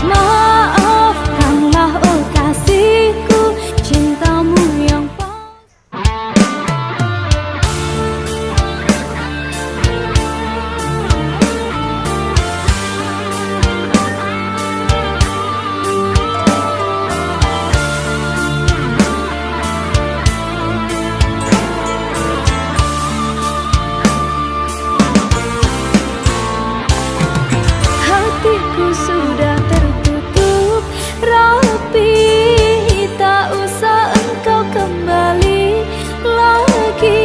Maafkanlah oh kasihku, cintamu yang hatiku sudah tertutup rapi, tak usah engkau kembali lagi.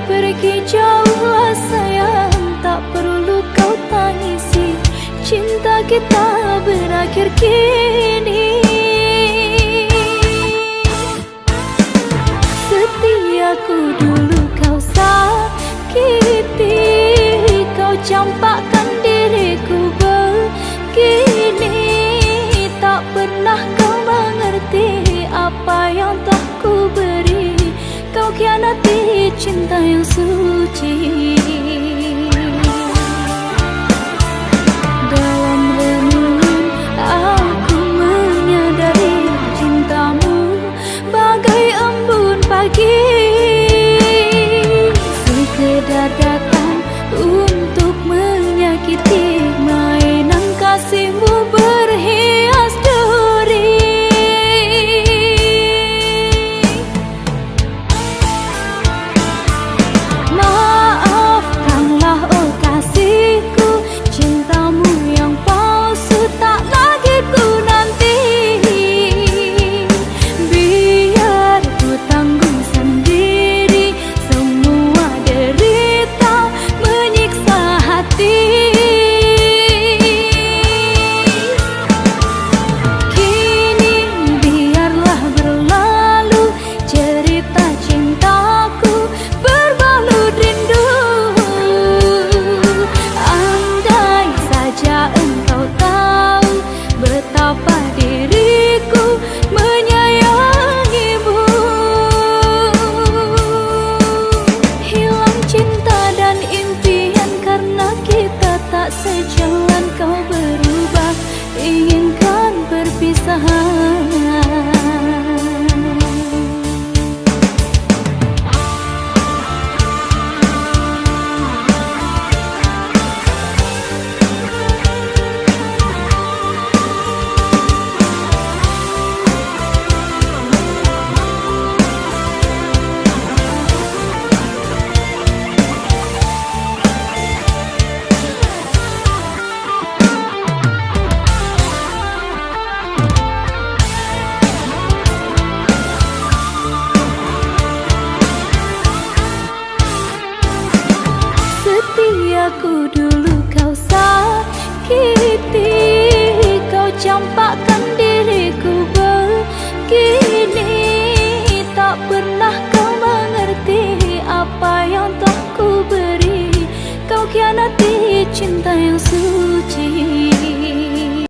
Pergi jauhlah sayang, tak perlu kau tangisi, cinta kita berakhir kini. Setiaku dulu kau sakiti, kau campakkan diriku begini. Tak pernah kau mengerti apa yang telah ku beri, kau khianati cinta yang suci. Dalam renungan aku menyadari cintamu bagai embun pagi, sekedar datang untuk menyakiti, mainan kasihmu berhias duri. Maafkanlah oh kasihku, cintamu yang palsu tak lagi ku nanti. Biar ku tanggung sendiri semua derita menyiksa hati. Kini biarlah berlalu cerita cintaku berbalut rindu. Andai saja engkau tahu betapa diriku menyayangimu. Hilang cinta dan impian karena kita tak sejalan, kau berubah inginkan perpisahan.